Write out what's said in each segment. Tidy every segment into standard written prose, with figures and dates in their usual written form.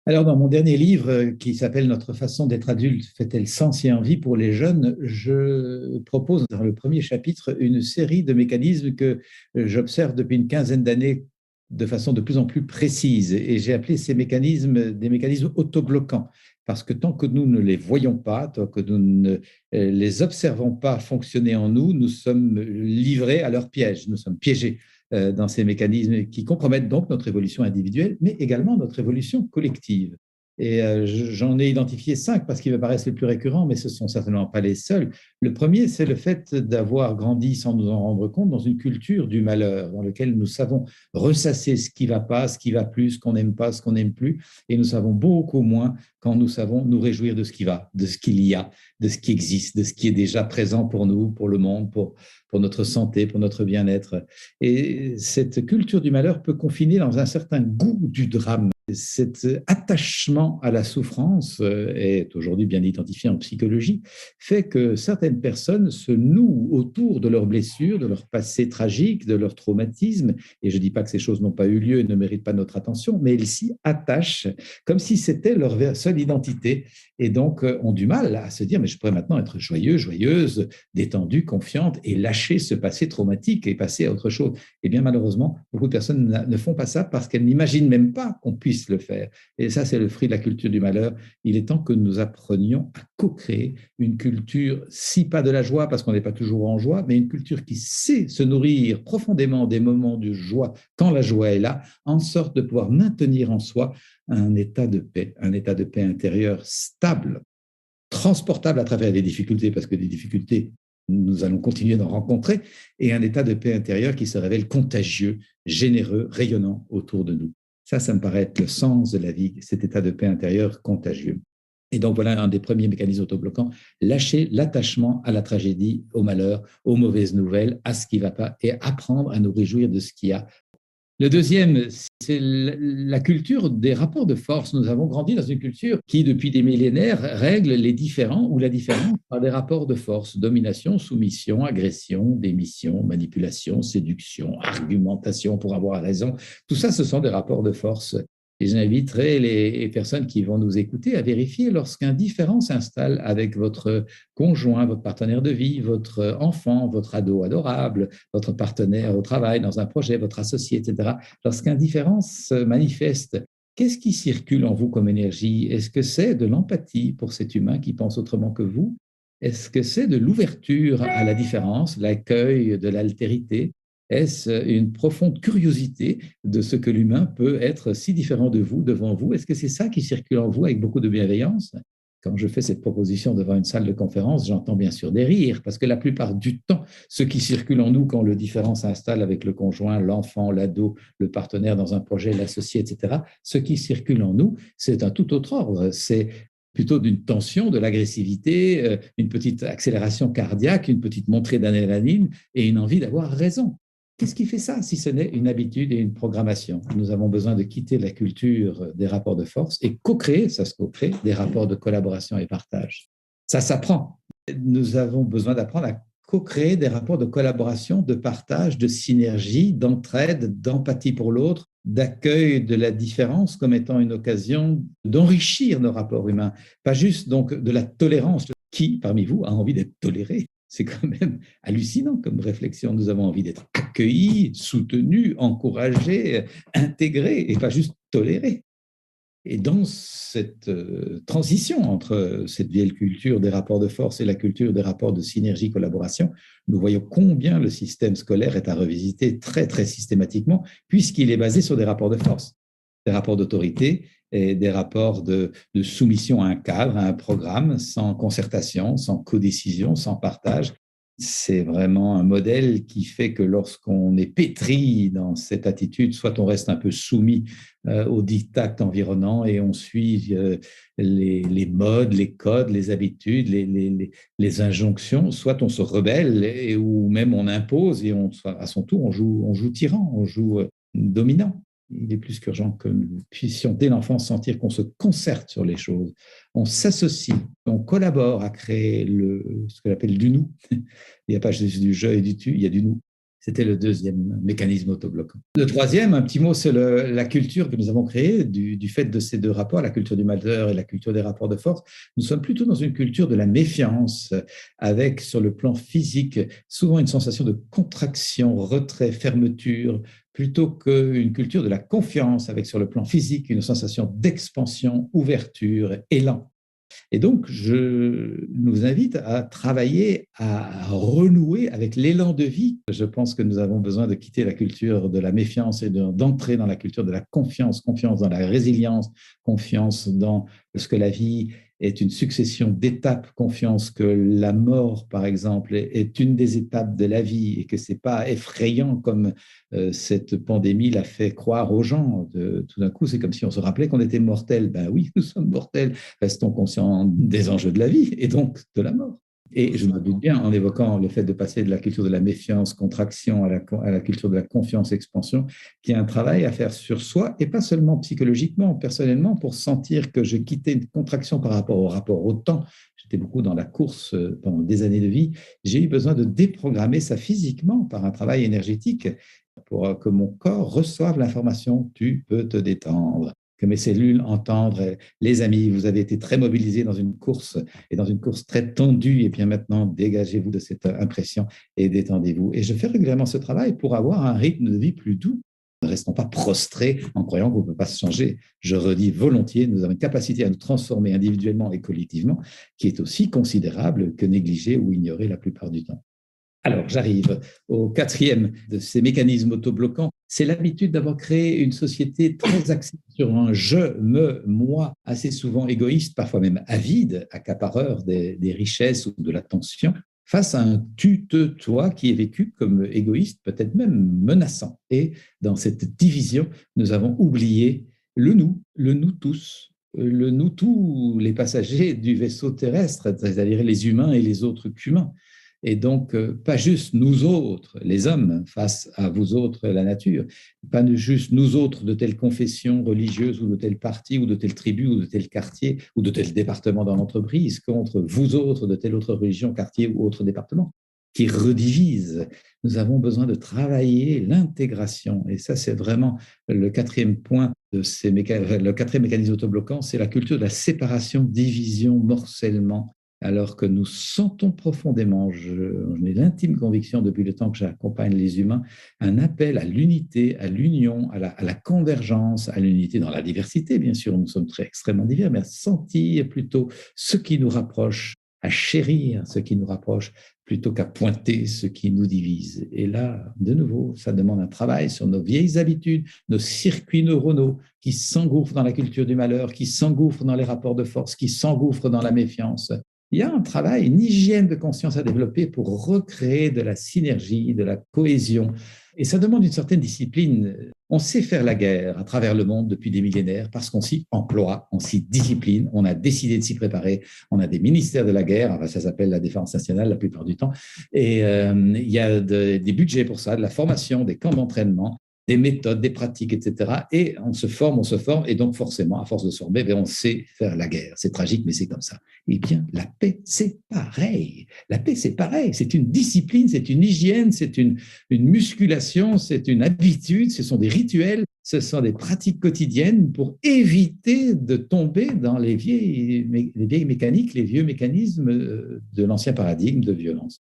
Alors, dans mon dernier livre qui s'appelle Notre façon d'être adulte fait-elle sens et envie pour les jeunes, je propose dans le premier chapitre une série de mécanismes que j'observe depuis une quinzaine d'années de façon de plus en plus précise. Et j'ai appelé ces mécanismes des mécanismes autobloquants. Parce que tant que nous ne les voyons pas, tant que nous ne les observons pas fonctionner en nous, nous sommes livrés à leur piège, nous sommes piégés dans ces mécanismes qui compromettent donc notre évolution individuelle, mais également notre évolution collective. Et j'en ai identifié cinq parce qu'ils me paraissent les plus récurrents, mais ce ne sont certainement pas les seuls. Le premier, c'est le fait d'avoir grandi sans nous en rendre compte dans une culture du malheur, dans laquelle nous savons ressasser ce qui ne va pas, ce qui va plus, ce qu'on n'aime pas, ce qu'on n'aime plus, et nous savons beaucoup moins quand nous savons nous réjouir de ce qui va, de ce qu'il y a, de ce qui existe, de ce qui est déjà présent pour nous, pour le monde, pour notre santé, pour notre bien-être. Et cette culture du malheur peut confiner dans un certain goût du drame. Cet attachement à la souffrance est aujourd'hui bien identifié en psychologie, fait que certaines personnes se nouent autour de leurs blessures, de leur passé tragique, de leur traumatisme. Et je ne dis pas que ces choses n'ont pas eu lieu et ne méritent pas notre attention, mais elles s'y attachent comme si c'était leur seule identité. Et donc ont du mal à se dire, mais je pourrais maintenant être joyeux, joyeuse, détendue, confiante et lâcher ce passé traumatique et passer à autre chose. Eh bien, malheureusement, beaucoup de personnes ne font pas ça parce qu'elles n'imaginent même pas qu'on puisse le faire. Et ça, c'est le fruit de la culture du malheur. Il est temps que nous apprenions à co-créer une culture, si pas de la joie, parce qu'on n'est pas toujours en joie, mais une culture qui sait se nourrir profondément des moments de joie quand la joie est là, en sorte de pouvoir maintenir en soi un état de paix intérieure stable, transportable à travers des difficultés, parce que des difficultés, nous allons continuer d'en rencontrer, et un état de paix intérieure qui se révèle contagieux, généreux, rayonnant autour de nous. Ça me paraît être le sens de la vie, cet état de paix intérieure contagieux. Et donc voilà un des premiers mécanismes autobloquants, lâcher l'attachement à la tragédie, au malheur, aux mauvaises nouvelles, à ce qui ne va pas, et apprendre à nous réjouir de ce qu'il y a. Le deuxième, c'est la culture des rapports de force. Nous avons grandi dans une culture qui, depuis des millénaires, règle les différends ou la différence par des rapports de force, domination, soumission, agression, démission, manipulation, séduction, argumentation pour avoir raison. Tout ça, ce sont des rapports de force. Et j'inviterai les personnes qui vont nous écouter à vérifier lorsqu'un différend s'installe avec votre conjoint, votre partenaire de vie, votre enfant, votre ado adorable, votre partenaire au travail, dans un projet, votre associé, etc. Lorsqu'un différend se manifeste, qu'est-ce qui circule en vous comme énergie? Est-ce que c'est de l'empathie pour cet humain qui pense autrement que vous? Est-ce que c'est de l'ouverture à la différence, l'accueil de l'altérité? Est-ce une profonde curiosité de ce que l'humain peut être si différent de vous, devant vous? Est-ce que c'est ça qui circule en vous avec beaucoup de bienveillance? Quand je fais cette proposition devant une salle de conférence, j'entends bien sûr des rires, parce que la plupart du temps, ce qui circule en nous quand le différent s'installe avec le conjoint, l'enfant, l'ado, le partenaire dans un projet, l'associé, etc., ce qui circule en nous, c'est un tout autre ordre. C'est plutôt d'une tension, de l'agressivité, une petite accélération cardiaque, une petite montée d'adrénaline et une envie d'avoir raison. Qu'est-ce qui fait ça si ce n'est une habitude et une programmation? Nous avons besoin de quitter la culture des rapports de force et co-créer, ça se co-crée, des rapports de collaboration et partage. Ça s'apprend. Nous avons besoin d'apprendre à co-créer des rapports de collaboration, de partage, de synergie, d'entraide, d'empathie pour l'autre, d'accueil de la différence comme étant une occasion d'enrichir nos rapports humains, pas juste donc de la tolérance. Qui parmi vous a envie d'être toléré? C'est quand même hallucinant comme réflexion. Nous avons envie d'être accueillis, soutenus, encouragés, intégrés et pas juste tolérés. Et dans cette transition entre cette vieille culture des rapports de force et la culture des rapports de synergie-collaboration, nous voyons combien le système scolaire est à revisiter très, très systématiquement, puisqu'il est basé sur des rapports de force, des rapports d'autorité et des rapports de soumission à un cadre, à un programme, sans concertation, sans codécision, sans partage. C'est vraiment un modèle qui fait que lorsqu'on est pétri dans cette attitude, soit on reste un peu soumis aux dictats environnants et on suit les modes, les codes, les habitudes, les injonctions, soit on se rebelle ou même on impose et à son tour on joue tyran, on joue dominant. Il est plus qu'urgent que nous puissions dès l'enfance sentir qu'on se concerte sur les choses, on s'associe, on collabore à créer ce que j'appelle du nous. Il n'y a pas juste du je et du tu, il y a du nous. C'était le deuxième mécanisme autobloquant. Le troisième, un petit mot sur la culture que nous avons créée du fait de ces deux rapports, la culture du malheur et la culture des rapports de force. Nous sommes plutôt dans une culture de la méfiance, avec sur le plan physique souvent une sensation de contraction, retrait, fermeture, plutôt qu'une culture de la confiance, avec sur le plan physique une sensation d'expansion, ouverture, élan. Et donc, je nous invite à travailler, à renouer avec l'élan de vie. Je pense que nous avons besoin de quitter la culture de la méfiance et d'entrer dans la culture de la confiance, confiance dans la résilience, confiance dans ce que la vie est une succession d'étapes, confiance que la mort, par exemple, est une des étapes de la vie et que ce n'est pas effrayant comme cette pandémie l'a fait croire aux gens. Tout d'un coup, c'est comme si on se rappelait qu'on était mortel. Ben oui, nous sommes mortels. Restons conscients des enjeux de la vie et donc de la mort. Et je me doute bien, en évoquant le fait de passer de la culture de la méfiance, contraction, à la culture de la confiance, expansion, qu'il y a un travail à faire sur soi, et pas seulement psychologiquement, personnellement, pour sentir que je quittais une contraction par rapport au temps. J'étais beaucoup dans la course pendant des années de vie. J'ai eu besoin de déprogrammer ça physiquement par un travail énergétique pour que mon corps reçoive l'information, tu peux te détendre, que mes cellules entendent, les amis, vous avez été très mobilisés dans une course et dans une course très tendue, et bien maintenant, dégagez-vous de cette impression et détendez-vous. Et je fais régulièrement ce travail pour avoir un rythme de vie plus doux. Ne restons pas prostrés en croyant qu'on ne peut pas se changer. Je redis volontiers, nous avons une capacité à nous transformer individuellement et collectivement qui est aussi considérable que négligée ou ignorée la plupart du temps. Alors, j'arrive au quatrième de ces mécanismes autobloquants. C'est l'habitude d'avoir créé une société très axée sur un je, me, moi, assez souvent égoïste, parfois même avide, accapareur des richesses ou de l'attention, face à un tu, te, toi qui est vécu comme égoïste, peut-être même menaçant. Et dans cette division, nous avons oublié le nous tous, le nous tous les passagers du vaisseau terrestre, c'est-à-dire les humains et les autres qu'humains. Et donc, pas juste nous autres, les hommes, face à vous autres, la nature, pas juste nous autres de telle confession religieuse ou de tel parti ou de telle tribu ou de tel quartier ou de tel département dans l'entreprise contre vous autres de telle autre religion, quartier ou autre département, qui redivise. Nous avons besoin de travailler l'intégration. Et ça, c'est vraiment le quatrième point de le quatrième mécanisme autobloquant, c'est la culture de la séparation, division, morcellement, alors que nous sentons profondément, j'en ai l'intime conviction depuis le temps que j'accompagne les humains, un appel à l'unité, à l'union, à la convergence, à l'unité dans la diversité, bien sûr, nous sommes très extrêmement divers, mais à sentir plutôt ce qui nous rapproche, à chérir ce qui nous rapproche, plutôt qu'à pointer ce qui nous divise. Et là, de nouveau, ça demande un travail sur nos vieilles habitudes, nos circuits neuronaux qui s'engouffrent dans la culture du malheur, qui s'engouffrent dans les rapports de force, qui s'engouffrent dans la méfiance. Il y a un travail, une hygiène de conscience à développer pour recréer de la synergie, de la cohésion. Et ça demande une certaine discipline. On sait faire la guerre à travers le monde depuis des millénaires parce qu'on s'y emploie, on s'y discipline, on a décidé de s'y préparer. On a des ministères de la guerre, enfin, ça s'appelle la défense nationale la plupart du temps. Et il y a des budgets pour ça, de la formation, des camps d'entraînement, des méthodes, des pratiques, etc. Et on se forme, et donc forcément, à force de se former, on sait faire la guerre. C'est tragique, mais c'est comme ça. Eh bien, la paix, c'est pareil. La paix, c'est pareil. C'est une discipline, c'est une hygiène, c'est une musculation, c'est une habitude, ce sont des rituels, ce sont des pratiques quotidiennes pour éviter de tomber dans les vieilles mécaniques, les vieux mécanismes de l'ancien paradigme de violence.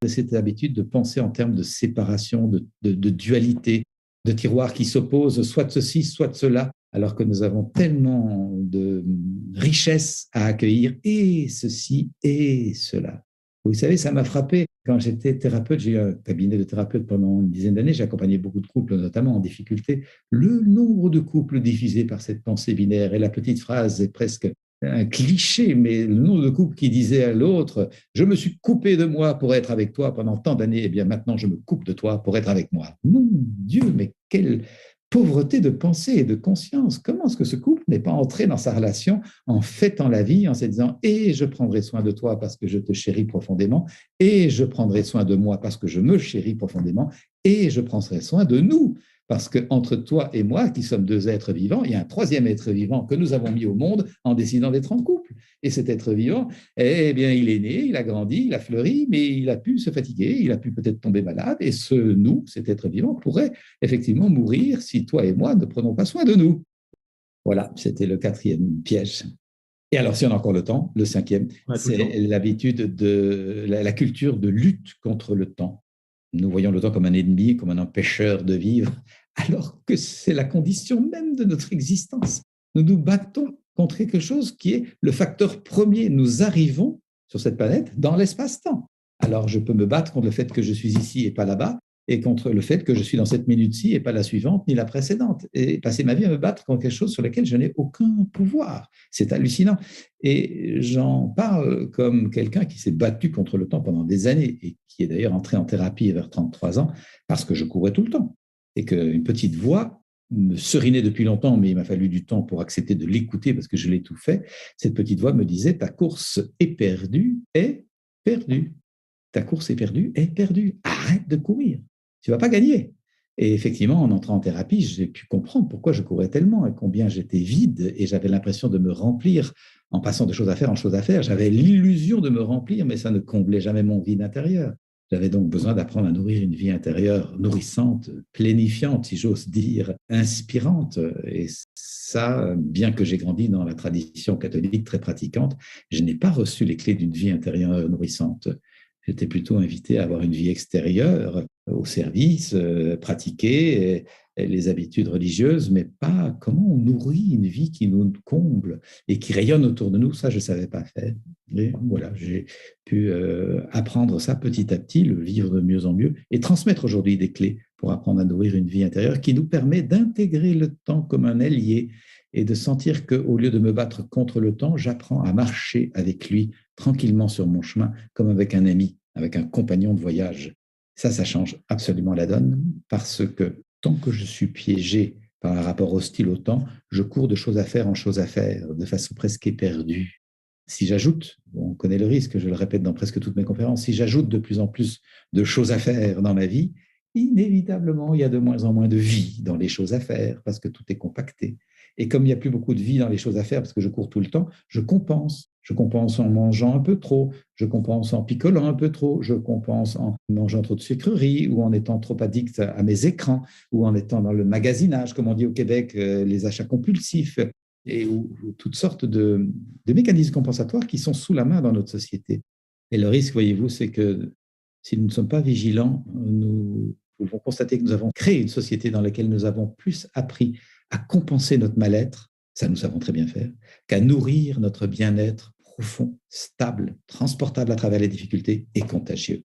Cette habitude de penser en termes de séparation, de dualité, de tiroirs qui s'opposent, soit de ceci, soit de cela, alors que nous avons tellement de richesses à accueillir, et ceci et cela. Vous savez, ça m'a frappé. Quand j'étais thérapeute, j'ai eu un cabinet de thérapeute pendant une dizaine d'années, j'ai accompagné beaucoup de couples, notamment en difficulté. Le nombre de couples divisés par cette pensée binaire, et la petite phrase est presque un cliché, mais le nombre de couples qui disaient à l'autre « Je me suis coupé de moi pour être avec toi pendant tant d'années, et bien maintenant je me coupe de toi pour être avec moi. » Mon Dieu, mais quelle pauvreté de pensée et de conscience. Comment est-ce que ce couple n'est pas entré dans sa relation en fêtant la vie, en se disant « Et je prendrai soin de toi parce que je te chéris profondément, et je prendrai soin de moi parce que je me chéris profondément, et je prendrai soin de nous parce qu'entre toi et moi, qui sommes deux êtres vivants, il y a un troisième être vivant que nous avons mis au monde en décidant d'être en couple. Et cet être vivant, eh bien, il est né, il a grandi, il a fleuri, mais il a pu se fatiguer, il a pu peut-être tomber malade, et nous, cet être vivant, pourrait effectivement mourir si toi et moi ne prenons pas soin de nous. Voilà, c'était le quatrième piège. Et alors, si on a encore le temps, le cinquième, c'est l'habitude de la culture de lutte contre le temps. Nous voyons le temps comme un ennemi, comme un empêcheur de vivre, alors que c'est la condition même de notre existence. Nous nous battons contre quelque chose qui est le facteur premier. Nous arrivons sur cette planète dans l'espace-temps. Alors, je peux me battre contre le fait que je suis ici et pas là-bas, et contre le fait que je suis dans cette minute-ci et pas la suivante ni la précédente, et passer ma vie à me battre contre quelque chose sur lequel je n'ai aucun pouvoir. C'est hallucinant. Et j'en parle comme quelqu'un qui s'est battu contre le temps pendant des années et qui est d'ailleurs entré en thérapie vers 33 ans parce que je courais tout le temps. Et qu'une petite voix me serinait depuis longtemps, mais il m'a fallu du temps pour accepter de l'écouter parce que je l'ai tout fait. Cette petite voix me disait, ta course est perdue, est perdue. Ta course est perdue, est perdue. Arrête de courir. Tu ne vas pas gagner. Et effectivement, en entrant en thérapie, j'ai pu comprendre pourquoi je courais tellement et combien j'étais vide et j'avais l'impression de me remplir en passant de choses à faire en choses à faire. J'avais l'illusion de me remplir, mais ça ne comblait jamais mon vide intérieur. J'avais donc besoin d'apprendre à nourrir une vie intérieure nourrissante, plénifiante, si j'ose dire, inspirante. Et ça, bien que j'ai grandi dans la tradition catholique très pratiquante, je n'ai pas reçu les clés d'une vie intérieure nourrissante. J'étais plutôt invité à avoir une vie extérieure, au service, pratiquer les habitudes religieuses, mais pas comment on nourrit une vie qui nous comble et qui rayonne autour de nous. Ça, je ne savais pas faire. Et voilà, j'ai pu apprendre ça petit à petit, le vivre de mieux en mieux et transmettre aujourd'hui des clés pour apprendre à nourrir une vie intérieure qui nous permet d'intégrer le temps comme un allié et de sentir qu'au lieu de me battre contre le temps, j'apprends à marcher avec lui tranquillement sur mon chemin, comme avec un ami, avec un compagnon de voyage. Ça change absolument la donne parce que tant que je suis piégé par un rapport hostile au temps, je cours de choses à faire en choses à faire, de façon presque éperdue. Si j'ajoute, on connaît le risque, je le répète dans presque toutes mes conférences, si j'ajoute de plus en plus de choses à faire dans ma vie, inévitablement, il y a de moins en moins de vie dans les choses à faire parce que tout est compacté. Et comme il n'y a plus beaucoup de vie dans les choses à faire parce que je cours tout le temps, je compense. Je compense en mangeant un peu trop, je compense en picolant un peu trop, je compense en mangeant trop de sucreries ou en étant trop addict à mes écrans ou en étant dans le magasinage, comme on dit au Québec, les achats compulsifs et toutes sortes de mécanismes compensatoires qui sont sous la main dans notre société. Et le risque, voyez-vous, c'est que si nous ne sommes pas vigilants, nous pouvons constater que nous avons créé une société dans laquelle nous avons plus appris à compenser notre mal-être, ça nous savons très bien faire, qu'à nourrir notre bien-être profond, stable, transportable à travers les difficultés et contagieux.